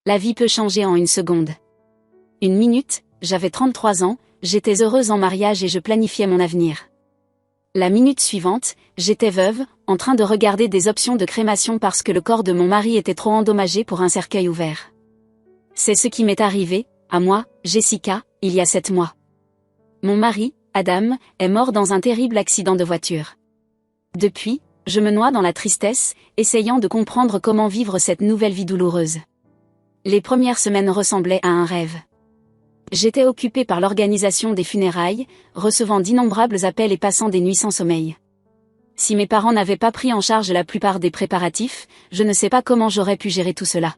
La vie peut changer en une seconde. Une minute, j'avais 33 ans, j'étais heureuse en mariage et je planifiais mon avenir. La minute suivante, j'étais veuve, en train de regarder des options de crémation parce que le corps de mon mari était trop endommagé pour un cercueil ouvert. C'est ce qui m'est arrivé, à moi, Jessica, il y a 7 mois. Mon mari, Adam, est mort dans un terrible accident de voiture. Depuis, je me noie dans la tristesse, essayant de comprendre comment vivre cette nouvelle vie douloureuse. Les premières semaines ressemblaient à un rêve. J'étais occupée par l'organisation des funérailles, recevant d'innombrables appels et passant des nuits sans sommeil. Si mes parents n'avaient pas pris en charge la plupart des préparatifs, je ne sais pas comment j'aurais pu gérer tout cela.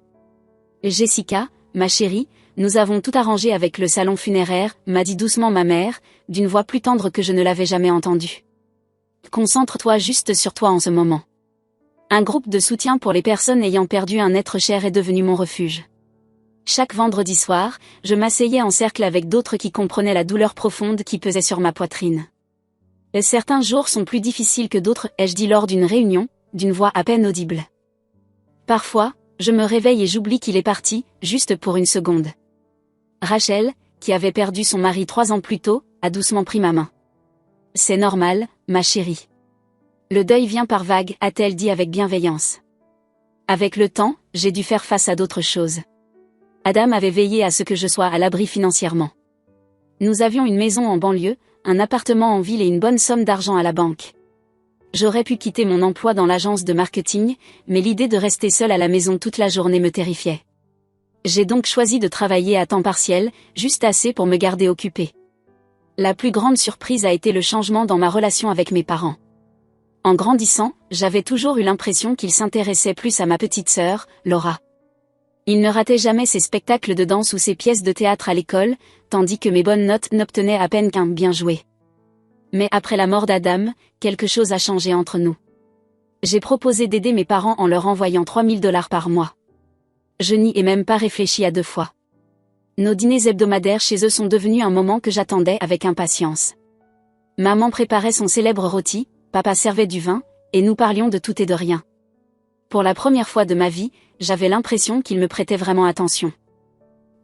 Jessica, ma chérie, nous avons tout arrangé avec le salon funéraire, m'a dit doucement ma mère, d'une voix plus tendre que je ne l'avais jamais entendue. Concentre-toi juste sur toi en ce moment. Un groupe de soutien pour les personnes ayant perdu un être cher est devenu mon refuge. Chaque vendredi soir, je m'asseyais en cercle avec d'autres qui comprenaient la douleur profonde qui pesait sur ma poitrine. Et certains jours sont plus difficiles que d'autres, ai-je dit lors d'une réunion, d'une voix à peine audible. Parfois, je me réveille et j'oublie qu'il est parti, juste pour une seconde. Rachel, qui avait perdu son mari 3 ans plus tôt, a doucement pris ma main. C'est normal, ma chérie. Le deuil vient par vagues, a-t-elle dit avec bienveillance. Avec le temps, j'ai dû faire face à d'autres choses. Adam avait veillé à ce que je sois à l'abri financièrement. Nous avions une maison en banlieue, un appartement en ville et une bonne somme d'argent à la banque. J'aurais pu quitter mon emploi dans l'agence de marketing, mais l'idée de rester seule à la maison toute la journée me terrifiait. J'ai donc choisi de travailler à temps partiel, juste assez pour me garder occupée. La plus grande surprise a été le changement dans ma relation avec mes parents. En grandissant, j'avais toujours eu l'impression qu'ils s'intéressaient plus à ma petite sœur, Laura. Ils ne rataient jamais ses spectacles de danse ou ses pièces de théâtre à l'école, tandis que mes bonnes notes n'obtenaient à peine qu'un « bien joué ». Mais après la mort d'Adam, quelque chose a changé entre nous. J'ai proposé d'aider mes parents en leur envoyant $3000 par mois. Je n'y ai même pas réfléchi à 2 fois. Nos dîners hebdomadaires chez eux sont devenus un moment que j'attendais avec impatience. Maman préparait son célèbre rôti, papa servait du vin, et nous parlions de tout et de rien. Pour la première fois de ma vie, j'avais l'impression qu'ils me prêtaient vraiment attention.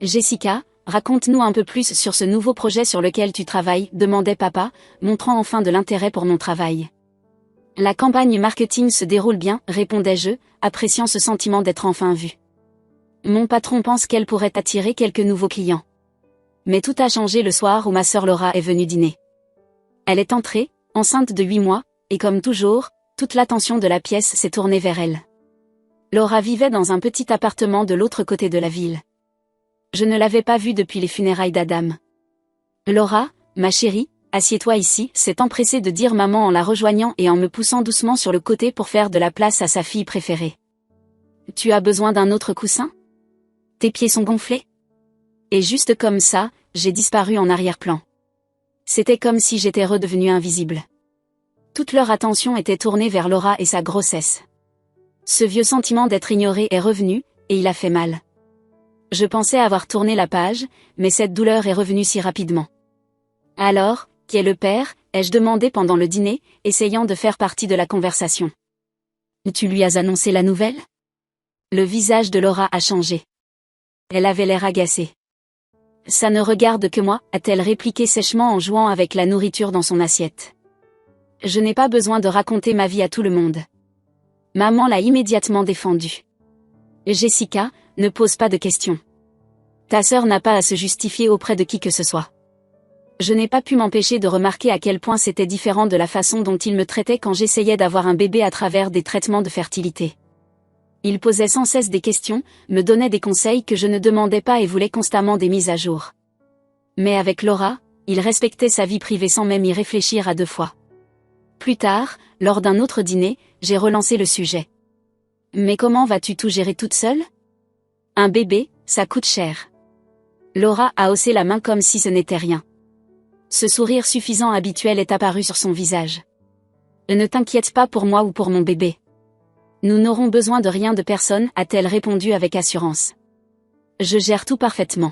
Jessica, raconte-nous un peu plus sur ce nouveau projet sur lequel tu travailles, demandait papa, montrant enfin de l'intérêt pour mon travail. La campagne marketing se déroule bien, répondais-je, appréciant ce sentiment d'être enfin vue. Mon patron pense qu'elle pourrait attirer quelques nouveaux clients. Mais tout a changé le soir où ma sœur Laura est venue dîner. Elle est entrée, enceinte de 8 mois, et comme toujours, toute l'attention de la pièce s'est tournée vers elle. Laura vivait dans un petit appartement de l'autre côté de la ville. Je ne l'avais pas vue depuis les funérailles d'Adam. Laura, ma chérie, assieds-toi ici, s'est empressée de dire maman en la rejoignant et en me poussant doucement sur le côté pour faire de la place à sa fille préférée. Tu as besoin d'un autre coussin? Tes pieds sont gonflés? Et juste comme ça, j'ai disparu en arrière-plan. C'était comme si j'étais redevenue invisible. Toute leur attention était tournée vers Laura et sa grossesse. Ce vieux sentiment d'être ignoré est revenu, et il a fait mal. Je pensais avoir tourné la page, mais cette douleur est revenue si rapidement. Alors, qui est le père, ai-je demandé pendant le dîner, essayant de faire partie de la conversation. Tu lui as annoncé la nouvelle? Le visage de Laura a changé. Elle avait l'air agacée. Ça ne regarde que moi, a-t-elle répliqué sèchement en jouant avec la nourriture dans son assiette. Je n'ai pas besoin de raconter ma vie à tout le monde. Maman l'a immédiatement défendue. Jessica, ne pose pas de questions. Ta sœur n'a pas à se justifier auprès de qui que ce soit. Je n'ai pas pu m'empêcher de remarquer à quel point c'était différent de la façon dont il me traitait quand j'essayais d'avoir un bébé à travers des traitements de fertilité. Il posait sans cesse des questions, me donnait des conseils que je ne demandais pas et voulait constamment des mises à jour. Mais avec Laura, il respectait sa vie privée sans même y réfléchir à 2 fois. Plus tard, lors d'un autre dîner, j'ai relancé le sujet. Mais comment vas-tu tout gérer toute seule? Un bébé, ça coûte cher. Laura a haussé la main comme si ce n'était rien. Ce sourire suffisant habituel est apparu sur son visage. Ne t'inquiète pas pour moi ou pour mon bébé. Nous n'aurons besoin de rien de personne, a-t-elle répondu avec assurance. Je gère tout parfaitement.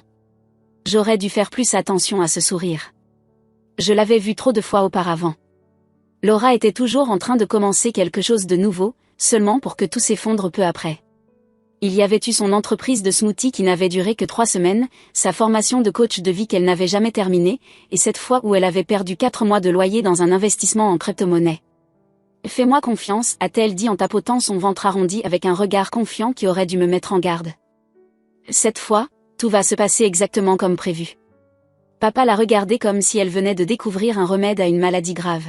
J'aurais dû faire plus attention à ce sourire. Je l'avais vu trop de fois auparavant. Laura était toujours en train de commencer quelque chose de nouveau, seulement pour que tout s'effondre peu après. Il y avait eu son entreprise de smoothie qui n'avait duré que 3 semaines, sa formation de coach de vie qu'elle n'avait jamais terminée, et cette fois où elle avait perdu 4 mois de loyer dans un investissement en crypto-monnaie. « Fais-moi confiance », a-t-elle dit en tapotant son ventre arrondi avec un regard confiant qui aurait dû me mettre en garde. Cette fois, tout va se passer exactement comme prévu. Papa la regardait comme si elle venait de découvrir un remède à une maladie grave.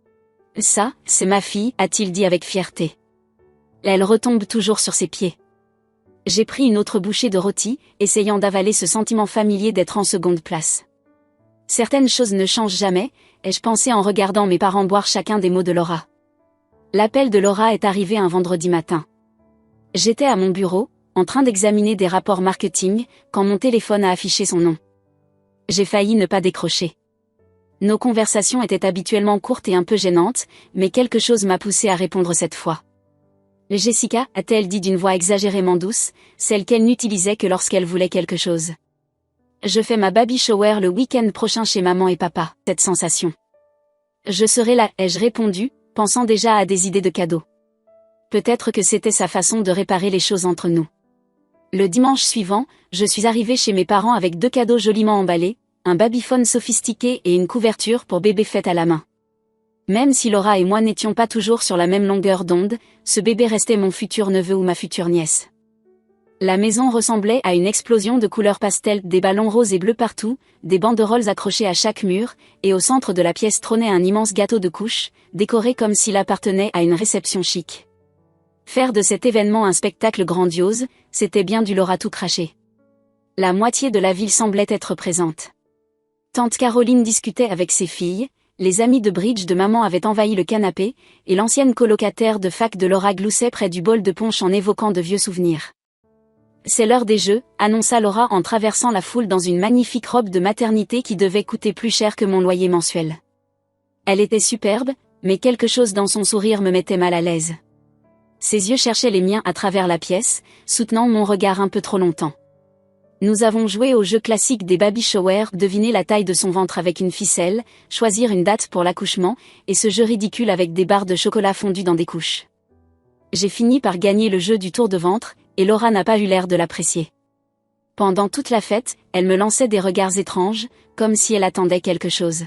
« Ça, c'est ma fille », a-t-il dit avec fierté. Elle retombe toujours sur ses pieds. J'ai pris une autre bouchée de rôti, essayant d'avaler ce sentiment familier d'être en seconde place. Certaines choses ne changent jamais, ai-je pensé en regardant mes parents boire chacun des mots de Laura. L'appel de Laura est arrivé un vendredi matin. J'étais à mon bureau, en train d'examiner des rapports marketing, quand mon téléphone a affiché son nom. J'ai failli ne pas décrocher. Nos conversations étaient habituellement courtes et un peu gênantes, mais quelque chose m'a poussé à répondre cette fois. « Jessica », a-t-elle dit d'une voix exagérément douce, celle qu'elle n'utilisait que lorsqu'elle voulait quelque chose. « Je fais ma baby shower le week-end prochain chez maman et papa. » Cette sensation. « Je serai là », ai-je répondu, pensant déjà à des idées de cadeaux. Peut-être que c'était sa façon de réparer les choses entre nous. Le dimanche suivant, je suis arrivée chez mes parents avec 2 cadeaux joliment emballés, un babyphone sophistiqué et une couverture pour bébé faite à la main. Même si Laura et moi n'étions pas toujours sur la même longueur d'onde, ce bébé restait mon futur neveu ou ma future nièce. La maison ressemblait à une explosion de couleurs pastel, des ballons roses et bleus partout, des banderoles accrochées à chaque mur, et au centre de la pièce trônait un immense gâteau de couche, décoré comme s'il appartenait à une réception chic. Faire de cet événement un spectacle grandiose, c'était bien du Laura tout craché. La moitié de la ville semblait être présente. Tante Caroline discutait avec ses filles, les amis de bridge de maman avaient envahi le canapé, et l'ancienne colocataire de fac de Laura gloussait près du bol de punch en évoquant de vieux souvenirs. « C'est l'heure des jeux », annonça Laura en traversant la foule dans une magnifique robe de maternité qui devait coûter plus cher que mon loyer mensuel. Elle était superbe, mais quelque chose dans son sourire me mettait mal à l'aise. Ses yeux cherchaient les miens à travers la pièce, soutenant mon regard un peu trop longtemps. Nous avons joué au jeu classique des baby showers, deviner la taille de son ventre avec une ficelle, choisir une date pour l'accouchement, et ce jeu ridicule avec des barres de chocolat fondues dans des couches. J'ai fini par gagner le jeu du tour de ventre, et Laura n'a pas eu l'air de l'apprécier. Pendant toute la fête, elle me lançait des regards étranges, comme si elle attendait quelque chose.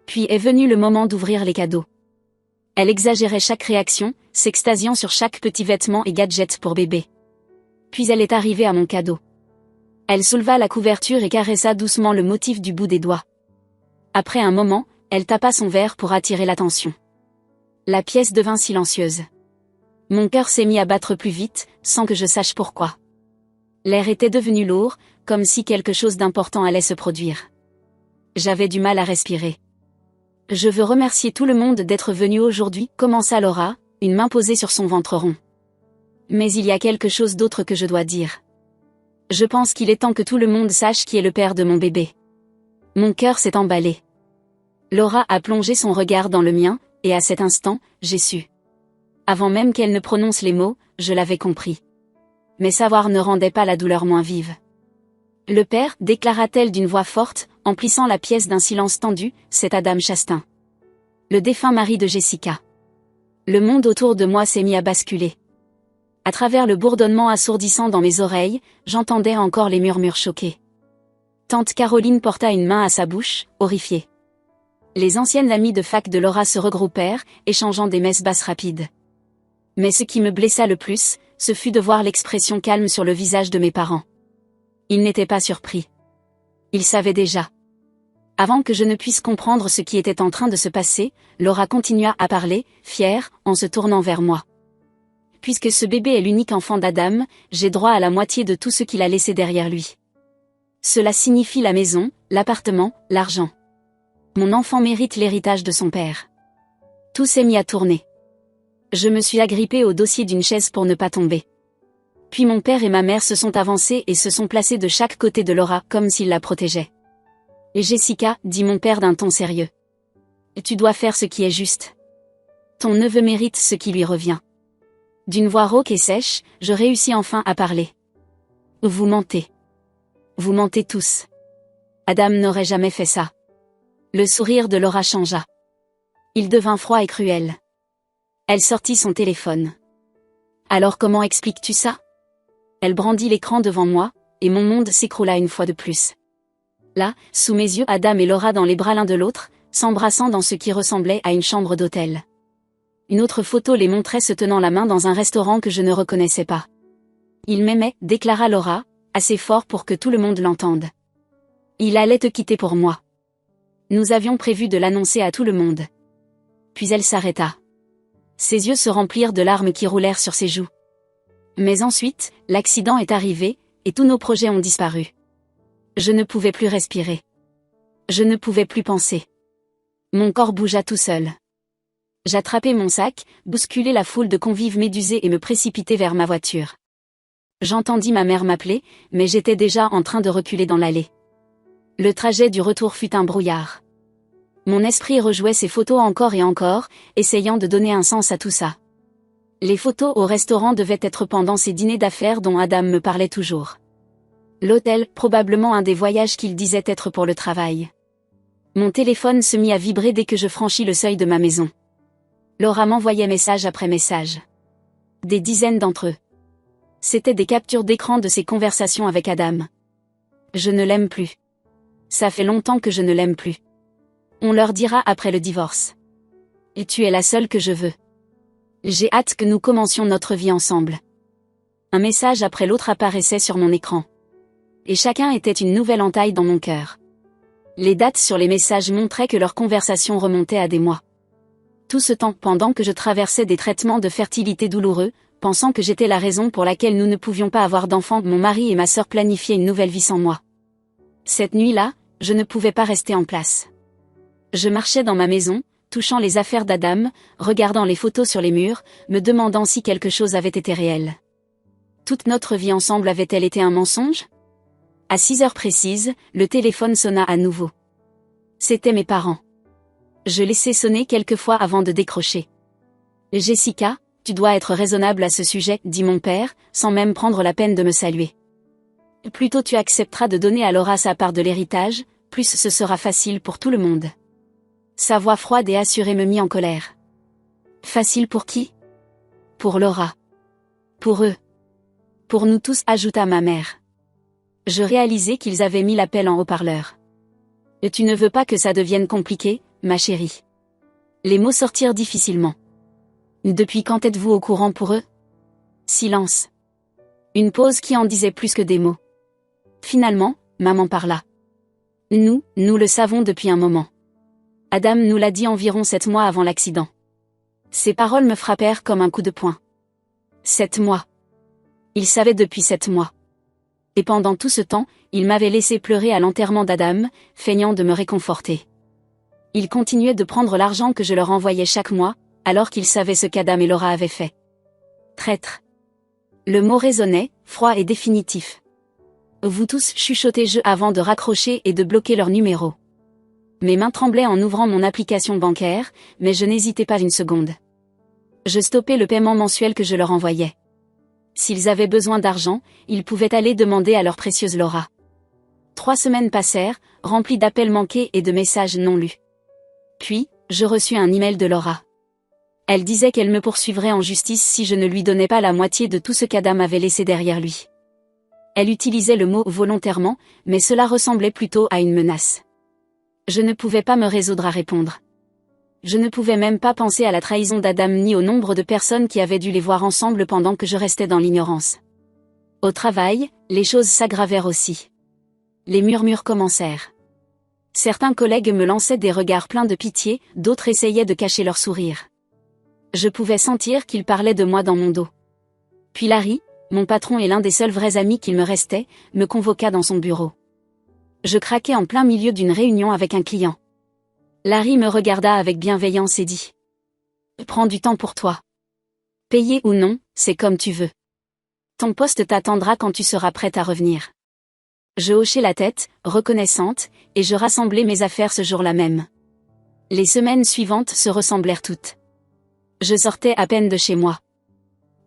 Puis est venu le moment d'ouvrir les cadeaux. Elle exagérait chaque réaction, s'extasiant sur chaque petit vêtement et gadget pour bébé. Puis elle est arrivée à mon cadeau. Elle souleva la couverture et caressa doucement le motif du bout des doigts. Après un moment, elle tapa son verre pour attirer l'attention. La pièce devint silencieuse. Mon cœur s'est mis à battre plus vite, sans que je sache pourquoi. L'air était devenu lourd, comme si quelque chose d'important allait se produire. J'avais du mal à respirer. « Je veux remercier tout le monde d'être venu aujourd'hui », commença Laura, une main posée sur son ventre rond. « Mais il y a quelque chose d'autre que je dois dire. Je pense qu'il est temps que tout le monde sache qui est le père de mon bébé. » Mon cœur s'est emballé. Laura a plongé son regard dans le mien, et à cet instant, j'ai su. Avant même qu'elle ne prononce les mots, je l'avais compris. Mais savoir ne rendait pas la douleur moins vive. « Le père, déclara-t-elle d'une voix forte, emplissant la pièce d'un silence tendu, c'est Adam Chastain. Le défunt mari de Jessica. » Le monde autour de moi s'est mis à basculer. À travers le bourdonnement assourdissant dans mes oreilles, j'entendais encore les murmures choqués. Tante Caroline porta une main à sa bouche, horrifiée. Les anciennes amies de fac de Laura se regroupèrent, échangeant des messes basses rapides. Mais ce qui me blessa le plus, ce fut de voir l'expression calme sur le visage de mes parents. Ils n'étaient pas surpris. Ils savaient déjà. Avant que je ne puisse comprendre ce qui était en train de se passer, Laura continua à parler, fière, en se tournant vers moi. Puisque ce bébé est l'unique enfant d'Adam, j'ai droit à la moitié de tout ce qu'il a laissé derrière lui. Cela signifie la maison, l'appartement, l'argent. Mon enfant mérite l'héritage de son père. Tout s'est mis à tourner. Je me suis agrippée au dossier d'une chaise pour ne pas tomber. Puis mon père et ma mère se sont avancés et se sont placés de chaque côté de Laura, comme s'ils la protégeaient. « Et Jessica, dit mon père d'un ton sérieux. Tu dois faire ce qui est juste. Ton neveu mérite ce qui lui revient. » D'une voix rauque et sèche, je réussis enfin à parler. « Vous mentez. Vous mentez tous. Adam n'aurait jamais fait ça. » Le sourire de Laura changea. Il devint froid et cruel. Elle sortit son téléphone. « Alors comment expliques-tu ça ? Elle brandit l'écran devant moi, et mon monde s'écroula une fois de plus. Là, sous mes yeux, Adam et Laura dans les bras l'un de l'autre, s'embrassant dans ce qui ressemblait à une chambre d'hôtel. Une autre photo les montrait se tenant la main dans un restaurant que je ne reconnaissais pas. Il m'aimait, déclara Laura, assez fort pour que tout le monde l'entende. Il allait te quitter pour moi. Nous avions prévu de l'annoncer à tout le monde. Puis elle s'arrêta. Ses yeux se remplirent de larmes qui roulèrent sur ses joues. Mais ensuite, l'accident est arrivé, et tous nos projets ont disparu. Je ne pouvais plus respirer. Je ne pouvais plus penser. Mon corps bougea tout seul. J'attrapai mon sac, bousculai la foule de convives médusés et me précipitai vers ma voiture. J'entendis ma mère m'appeler, mais j'étais déjà en train de reculer dans l'allée. Le trajet du retour fut un brouillard. Mon esprit rejouait ces photos encore et encore, essayant de donner un sens à tout ça. Les photos au restaurant devaient être pendant ces dîners d'affaires dont Adam me parlait toujours. L'hôtel, probablement un des voyages qu'il disait être pour le travail. Mon téléphone se mit à vibrer dès que je franchis le seuil de ma maison. Laura m'envoyait message après message. Des dizaines d'entre eux. C'étaient des captures d'écran de ses conversations avec Adam. Je ne l'aime plus. Ça fait longtemps que je ne l'aime plus. On leur dira après le divorce. Et tu es la seule que je veux. J'ai hâte que nous commencions notre vie ensemble. Un message après l'autre apparaissait sur mon écran. Et chacun était une nouvelle entaille dans mon cœur. Les dates sur les messages montraient que leur conversation remontait à des mois. Tout ce temps pendant que je traversais des traitements de fertilité douloureux, pensant que j'étais la raison pour laquelle nous ne pouvions pas avoir d'enfants, mon mari et ma sœur planifiaient une nouvelle vie sans moi. Cette nuit-là, je ne pouvais pas rester en place. Je marchais dans ma maison, touchant les affaires d'Adam, regardant les photos sur les murs, me demandant si quelque chose avait été réel. Toute notre vie ensemble avait-elle été un mensonge ? À 6 heures précises, le téléphone sonna à nouveau. C'étaient mes parents. Je laissai sonner quelques fois avant de décrocher. « Jessica, tu dois être raisonnable à ce sujet, » dit mon père, sans même prendre la peine de me saluer. « Plus tôt tu accepteras de donner à Laura sa part de l'héritage, plus ce sera facile pour tout le monde. » Sa voix froide et assurée me mit en colère. Facile pour qui ? Pour Laura. Pour eux. Pour nous tous, ajouta ma mère. Je réalisai qu'ils avaient mis l'appel en haut-parleur. Et tu ne veux pas que ça devienne compliqué, ma chérie. Les mots sortirent difficilement. Depuis quand êtes-vous au courant pour eux ? Silence. Une pause qui en disait plus que des mots. Finalement, maman parla. Nous le savons depuis un moment. Adam nous l'a dit environ 7 mois avant l'accident. Ces paroles me frappèrent comme un coup de poing. 7 mois. Il savait depuis 7 mois. Et pendant tout ce temps, il m'avait laissé pleurer à l'enterrement d'Adam, feignant de me réconforter. Il continuait de prendre l'argent que je leur envoyais chaque mois, alors qu'il savait ce qu'Adam et Laura avaient fait. Traître. Le mot résonnait, froid et définitif. Vous tous chuchotez-je avant de raccrocher et de bloquer leur numéro. Mes mains tremblaient en ouvrant mon application bancaire, mais je n'hésitais pas une seconde. Je stoppais le paiement mensuel que je leur envoyais. S'ils avaient besoin d'argent, ils pouvaient aller demander à leur précieuse Laura. 3 semaines passèrent, remplies d'appels manqués et de messages non lus. Puis, je reçus un email de Laura. Elle disait qu'elle me poursuivrait en justice si je ne lui donnais pas la moitié de tout ce qu'Adam avait laissé derrière lui. Elle utilisait le mot volontairement, mais cela ressemblait plutôt à une menace. Je ne pouvais pas me résoudre à répondre. Je ne pouvais même pas penser à la trahison d'Adam ni au nombre de personnes qui avaient dû les voir ensemble pendant que je restais dans l'ignorance. Au travail, les choses s'aggravèrent aussi. Les murmures commencèrent. Certains collègues me lançaient des regards pleins de pitié, d'autres essayaient de cacher leur sourire. Je pouvais sentir qu'ils parlaient de moi dans mon dos. Puis Larry, mon patron et l'un des seuls vrais amis qu'il me restait, me convoqua dans son bureau. Je craquai en plein milieu d'une réunion avec un client. Larry me regarda avec bienveillance et dit « Prends du temps pour toi. Payé ou non, c'est comme tu veux. Ton poste t'attendra quand tu seras prête à revenir. » Je hochai la tête, reconnaissante, et je rassemblai mes affaires ce jour-là même. Les semaines suivantes se ressemblèrent toutes. Je sortais à peine de chez moi.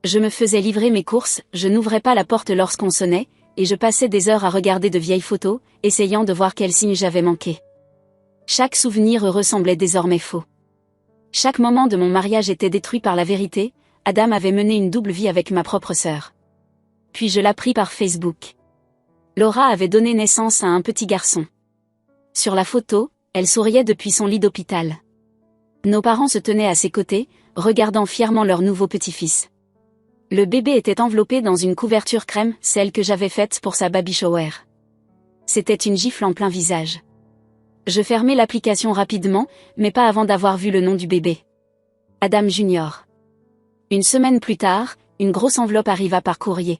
Je me faisais livrer mes courses, je n'ouvrais pas la porte lorsqu'on sonnait, et je passais des heures à regarder de vieilles photos, essayant de voir quel signe j'avais manqué. Chaque souvenir ressemblait désormais faux. Chaque moment de mon mariage était détruit par la vérité, Adam avait mené une double vie avec ma propre sœur. Puis je l'appris par Facebook. Laura avait donné naissance à un petit garçon. Sur la photo, elle souriait depuis son lit d'hôpital. Nos parents se tenaient à ses côtés, regardant fièrement leur nouveau petit-fils. Le bébé était enveloppé dans une couverture crème, celle que j'avais faite pour sa baby shower. C'était une gifle en plein visage. Je fermai l'application rapidement, mais pas avant d'avoir vu le nom du bébé. Adam Junior. Une semaine plus tard, une grosse enveloppe arriva par courrier.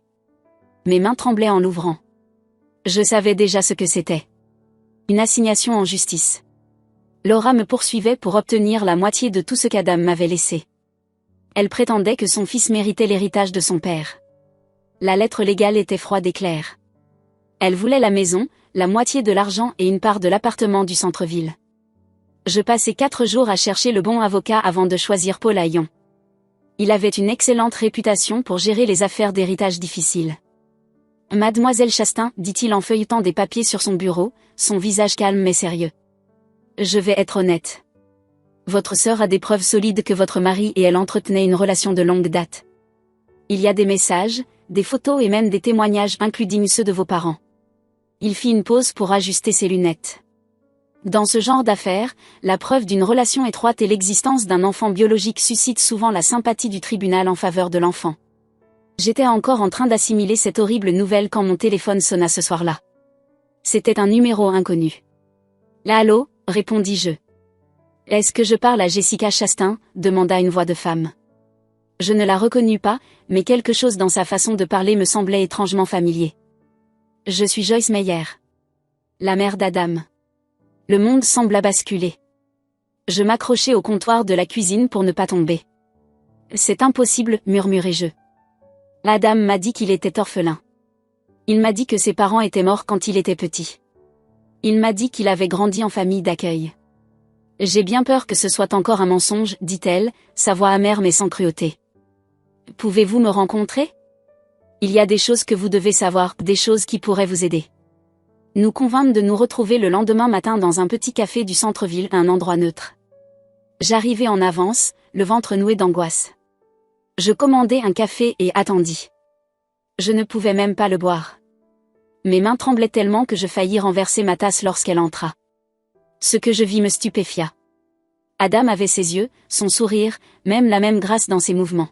Mes mains tremblaient en l'ouvrant. Je savais déjà ce que c'était. Une assignation en justice. Laura me poursuivait pour obtenir la moitié de tout ce qu'Adam m'avait laissé. Elle prétendait que son fils méritait l'héritage de son père. La lettre légale était froide et claire. Elle voulait la maison, la moitié de l'argent et une part de l'appartement du centre-ville. Je passai 4 jours à chercher le bon avocat avant de choisir Paul Hayon. Il avait une excellente réputation pour gérer les affaires d'héritage difficiles. Mademoiselle Chastain, dit-il en feuilletant des papiers sur son bureau, son visage calme mais sérieux. Je vais être honnête. Votre sœur a des preuves solides que votre mari et elle entretenaient une relation de longue date. Il y a des messages, des photos et même des témoignages incluant ceux de vos parents. Il fit une pause pour ajuster ses lunettes. Dans ce genre d'affaires, la preuve d'une relation étroite et l'existence d'un enfant biologique suscite souvent la sympathie du tribunal en faveur de l'enfant. J'étais encore en train d'assimiler cette horrible nouvelle quand mon téléphone sonna ce soir-là. C'était un numéro inconnu. Allô, répondis-je. Est-ce que je parle à Jessica Chastain, demanda une voix de femme. Je ne la reconnus pas, mais quelque chose dans sa façon de parler me semblait étrangement familier. Je suis Joyce Meyer. La mère d'Adam. Le monde sembla basculer. Je m'accrochai au comptoir de la cuisine pour ne pas tomber. C'est impossible, murmurai-je. Adam m'a dit qu'il était orphelin. Il m'a dit que ses parents étaient morts quand il était petit. Il m'a dit qu'il avait grandi en famille d'accueil. J'ai bien peur que ce soit encore un mensonge, dit-elle, sa voix amère mais sans cruauté. Pouvez-vous me rencontrer ? Il y a des choses que vous devez savoir, des choses qui pourraient vous aider. Nous convînmes de nous retrouver le lendemain matin dans un petit café du centre-ville, un endroit neutre. J'arrivai en avance, le ventre noué d'angoisse. Je commandai un café et attendis. Je ne pouvais même pas le boire. Mes mains tremblaient tellement que je faillis renverser ma tasse lorsqu'elle entra. Ce que je vis me stupéfia. Adam avait ses yeux, son sourire, même la même grâce dans ses mouvements.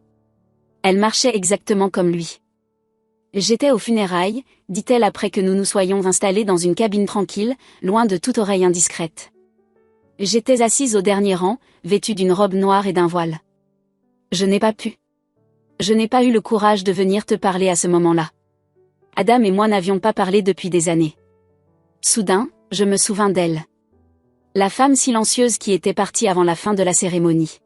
Elle marchait exactement comme lui. J'étais aux funérailles, dit-elle après que nous nous soyons installés dans une cabine tranquille, loin de toute oreille indiscrète. J'étais assise au dernier rang, vêtue d'une robe noire et d'un voile. Je n'ai pas pu. Je n'ai pas eu le courage de venir te parler à ce moment-là. Adam et moi n'avions pas parlé depuis des années. Soudain, je me souvins d'elle. La femme silencieuse qui était partie avant la fin de la cérémonie.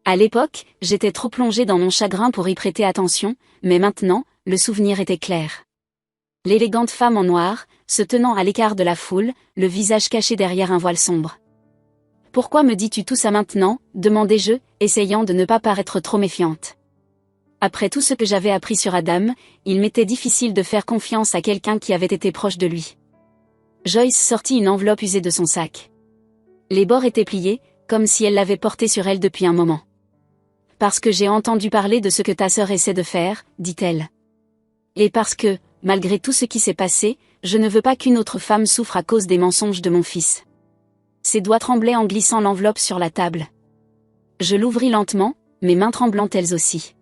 À l'époque, j'étais trop plongée dans mon chagrin pour y prêter attention, mais maintenant, le souvenir était clair. L'élégante femme en noir, se tenant à l'écart de la foule, le visage caché derrière un voile sombre. « Pourquoi me dis-tu tout ça maintenant ?» demandai-je, essayant de ne pas paraître trop méfiante. Après tout ce que j'avais appris sur Adam, il m'était difficile de faire confiance à quelqu'un qui avait été proche de lui. Joyce sortit une enveloppe usée de son sac. Les bords étaient pliés, comme si elle l'avait porté sur elle depuis un moment. « Parce que j'ai entendu parler de ce que ta sœur essaie de faire, dit-elle. Et parce que, malgré tout ce qui s'est passé, je ne veux pas qu'une autre femme souffre à cause des mensonges de mon fils. » Ses doigts tremblaient en glissant l'enveloppe sur la table. Je l'ouvris lentement, mes mains tremblantes elles aussi.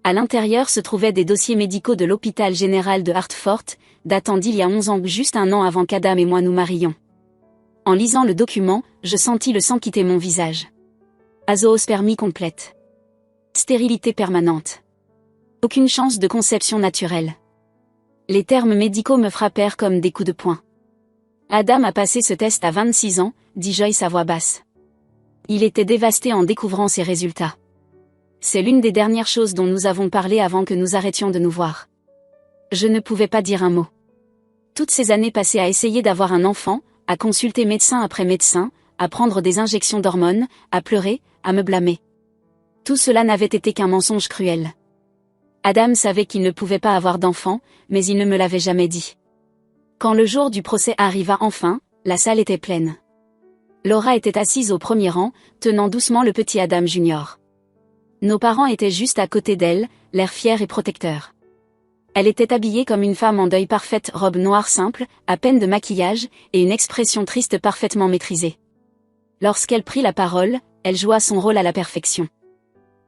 À l'intérieur se trouvaient des dossiers médicaux de l'hôpital général de Hartford, datant d'il y a 11 ans, juste un an avant qu'Adam et moi nous marions. En lisant le document, je sentis le sang quitter mon visage. Azoospermie complète. Stérilité permanente. Aucune chance de conception naturelle. Les termes médicaux me frappèrent comme des coups de poing. Adam a passé ce test à 26 ans, dit Joyce à voix basse. Il était dévasté en découvrant ses résultats. C'est l'une des dernières choses dont nous avons parlé avant que nous arrêtions de nous voir. Je ne pouvais pas dire un mot. Toutes ces années passées à essayer d'avoir un enfant, à consulter médecin après médecin, à prendre des injections d'hormones, à pleurer, à me blâmer. Tout cela n'avait été qu'un mensonge cruel. Adam savait qu'il ne pouvait pas avoir d'enfant, mais il ne me l'avait jamais dit. Quand le jour du procès arriva enfin, la salle était pleine. Laura était assise au premier rang, tenant doucement le petit Adam Junior. Nos parents étaient juste à côté d'elle, l'air fier et protecteur. Elle était habillée comme une femme en deuil, parfaite robe noire simple, à peine de maquillage, et une expression triste parfaitement maîtrisée. Lorsqu'elle prit la parole, elle joua son rôle à la perfection.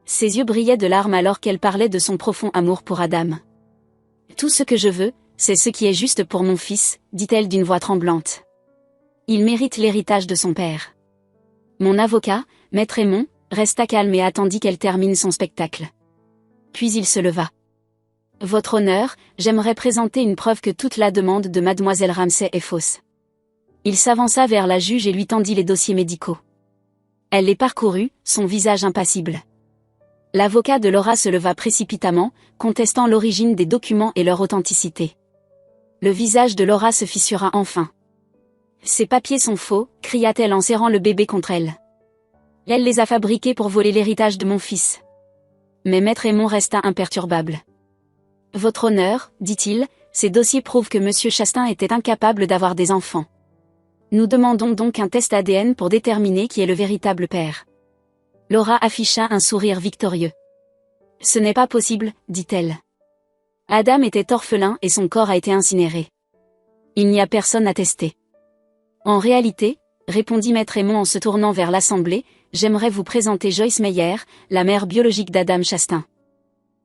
Ses yeux brillaient de larmes alors qu'elle parlait de son profond amour pour Adam. « Tout ce que je veux, c'est ce qui est juste pour mon fils, dit-elle d'une voix tremblante. Il mérite l'héritage de son père. » Mon avocat, Maître Aymon, resta calme et attendit qu'elle termine son spectacle. Puis il se leva. « Votre honneur, j'aimerais présenter une preuve que toute la demande de mademoiselle Ramsay est fausse. » Il s'avança vers la juge et lui tendit les dossiers médicaux. Elle les parcourut, son visage impassible. L'avocat de Laura se leva précipitamment, contestant l'origine des documents et leur authenticité. Le visage de Laura se fissura enfin. « Ces papiers sont faux », cria-t-elle en serrant le bébé contre elle. « Elle les a fabriqués pour voler l'héritage de mon fils. » Mais Maître Aymon resta imperturbable. « Votre honneur, dit-il, ces dossiers prouvent que Monsieur Chastain était incapable d'avoir des enfants. Nous demandons donc un test ADN pour déterminer qui est le véritable père. » Laura afficha un sourire victorieux. « Ce n'est pas possible, dit-elle. Adam était orphelin et son corps a été incinéré. Il n'y a personne à tester. » En réalité, répondit Maître Aymon en se tournant vers l'Assemblée, j'aimerais vous présenter Joyce Meyer, la mère biologique d'Adam Chastain.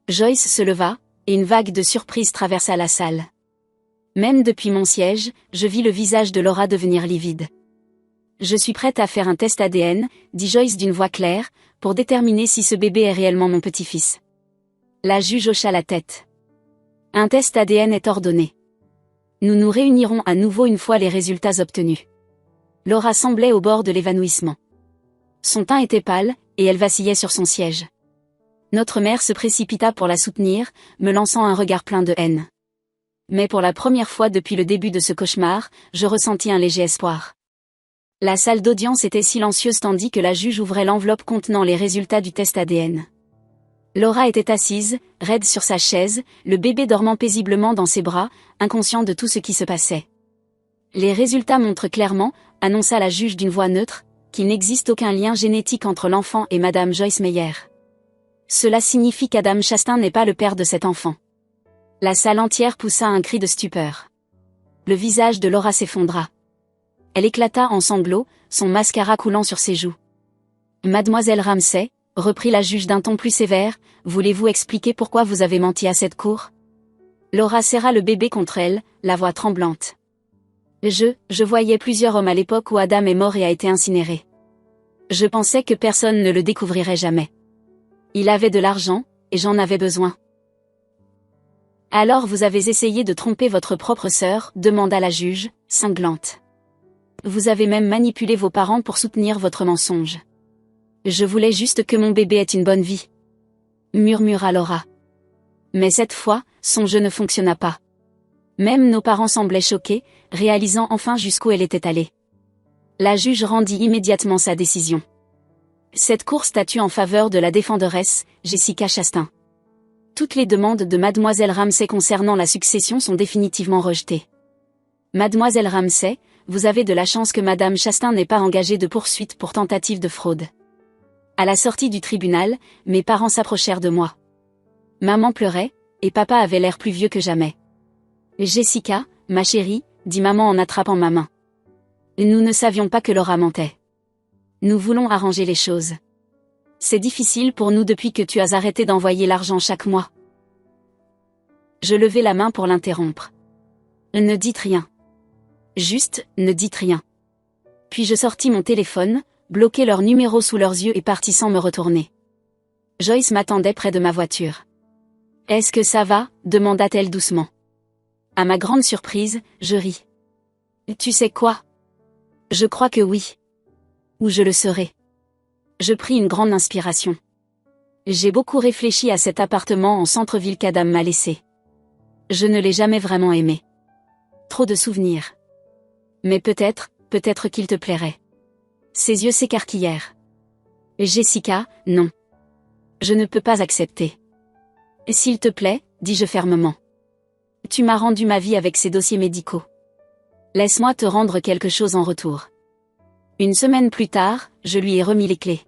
Joyce se leva, et une vague de surprise traversa la salle. Même depuis mon siège, je vis le visage de Laura devenir livide. Je suis prête à faire un test ADN, dit Joyce d'une voix claire, pour déterminer si ce bébé est réellement mon petit-fils. La juge hocha la tête. Un test ADN est ordonné. Nous nous réunirons à nouveau une fois les résultats obtenus. Laura semblait au bord de l'évanouissement. Son teint était pâle, et elle vacillait sur son siège. Notre mère se précipita pour la soutenir, me lançant un regard plein de haine. Mais pour la première fois depuis le début de ce cauchemar, je ressentis un léger espoir. La salle d'audience était silencieuse tandis que la juge ouvrait l'enveloppe contenant les résultats du test ADN. Laura était assise, raide sur sa chaise, le bébé dormant paisiblement dans ses bras, inconscient de tout ce qui se passait. Les résultats montrent clairement, annonça la juge d'une voix neutre, qu'il n'existe aucun lien génétique entre l'enfant et Madame Joyce Meyer. Cela signifie qu'Adam Chastain n'est pas le père de cet enfant. La salle entière poussa un cri de stupeur. Le visage de Laura s'effondra. Elle éclata en sanglots, son mascara coulant sur ses joues. « Mademoiselle Ramsay, » reprit la juge d'un ton plus sévère, « voulez-vous expliquer pourquoi vous avez menti à cette cour ?» Laura serra le bébé contre elle, la voix tremblante. « Je voyais plusieurs hommes à l'époque où Adam est mort et a été incinéré. Je pensais que personne ne le découvrirait jamais. Il avait de l'argent, et j'en avais besoin. » « Alors vous avez essayé de tromper votre propre sœur, demanda la juge, cinglante. Vous avez même manipulé vos parents pour soutenir votre mensonge. Je voulais juste que mon bébé ait une bonne vie. Murmura Laura. Mais cette fois, son jeu ne fonctionna pas. Même nos parents semblaient choqués, réalisant enfin jusqu'où elle était allée. La juge rendit immédiatement sa décision. Cette cour statue en faveur de la défenderesse, Jessica Chastain. Toutes les demandes de Mademoiselle Ramsay concernant la succession sont définitivement rejetées. Mademoiselle Ramsay, vous avez de la chance que Madame Chastain n'ait pas engagé de poursuite pour tentative de fraude. À la sortie du tribunal, mes parents s'approchèrent de moi. Maman pleurait, et papa avait l'air plus vieux que jamais. Jessica, ma chérie, dit maman en attrapant ma main. Nous ne savions pas que Laura mentait. Nous voulons arranger les choses. C'est difficile pour nous depuis que tu as arrêté d'envoyer l'argent chaque mois. Je levai la main pour l'interrompre. Ne dites rien. Juste, ne dites rien. Puis je sortis mon téléphone, bloquai leur numéro sous leurs yeux et partis sans me retourner. Joyce m'attendait près de ma voiture. « Est-ce que ça va ?» demanda-t-elle doucement. À ma grande surprise, je ris. « Tu sais quoi ? Je crois que oui. Ou je le serai. » Je pris une grande inspiration. J'ai beaucoup réfléchi à cet appartement en centre-ville qu'Adam m'a laissé. Je ne l'ai jamais vraiment aimé. Trop de souvenirs. Mais peut-être qu'il te plairait. Ses yeux s'écarquillèrent. Jessica, non. Je ne peux pas accepter. S'il te plaît, dis-je fermement. Tu m'as rendu ma vie avec ces dossiers médicaux. Laisse-moi te rendre quelque chose en retour. Une semaine plus tard, je lui ai remis les clés.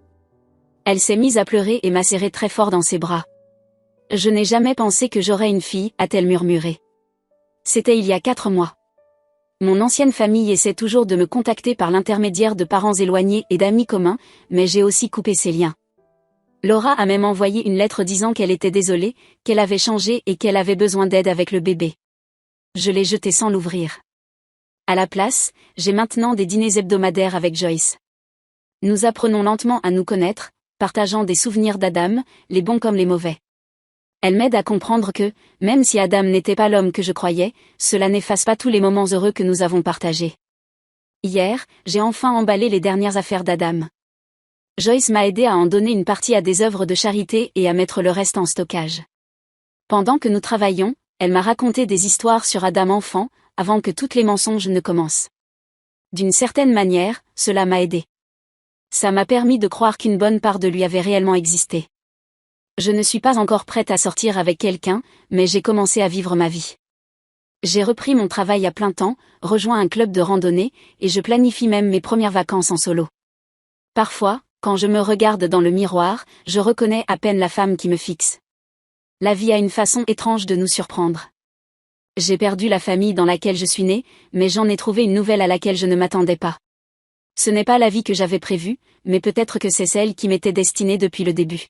Elle s'est mise à pleurer et m'a serré très fort dans ses bras. Je n'ai jamais pensé que j'aurais une fille, a-t-elle murmuré. C'était il y a 4 mois. Mon ancienne famille essaie toujours de me contacter par l'intermédiaire de parents éloignés et d'amis communs, mais j'ai aussi coupé ces liens. Laura a même envoyé une lettre disant qu'elle était désolée, qu'elle avait changé et qu'elle avait besoin d'aide avec le bébé. Je l'ai jetée sans l'ouvrir. À la place, j'ai maintenant des dîners hebdomadaires avec Joyce. Nous apprenons lentement à nous connaître, partageant des souvenirs d'Adam, les bons comme les mauvais. Elle m'aide à comprendre que, même si Adam n'était pas l'homme que je croyais, cela n'efface pas tous les moments heureux que nous avons partagés. Hier, j'ai enfin emballé les dernières affaires d'Adam. Joyce m'a aidé à en donner une partie à des œuvres de charité et à mettre le reste en stockage. Pendant que nous travaillions, elle m'a raconté des histoires sur Adam enfant, avant que toutes les mensonges ne commencent. D'une certaine manière, cela m'a aidé. Ça m'a permis de croire qu'une bonne part de lui avait réellement existé. Je ne suis pas encore prête à sortir avec quelqu'un, mais j'ai commencé à vivre ma vie. J'ai repris mon travail à plein temps, rejoint un club de randonnée, et je planifie même mes premières vacances en solo. Parfois, quand je me regarde dans le miroir, je reconnais à peine la femme qui me fixe. La vie a une façon étrange de nous surprendre. J'ai perdu la famille dans laquelle je suis née, mais j'en ai trouvé une nouvelle à laquelle je ne m'attendais pas. Ce n'est pas la vie que j'avais prévue, mais peut-être que c'est celle qui m'était destinée depuis le début.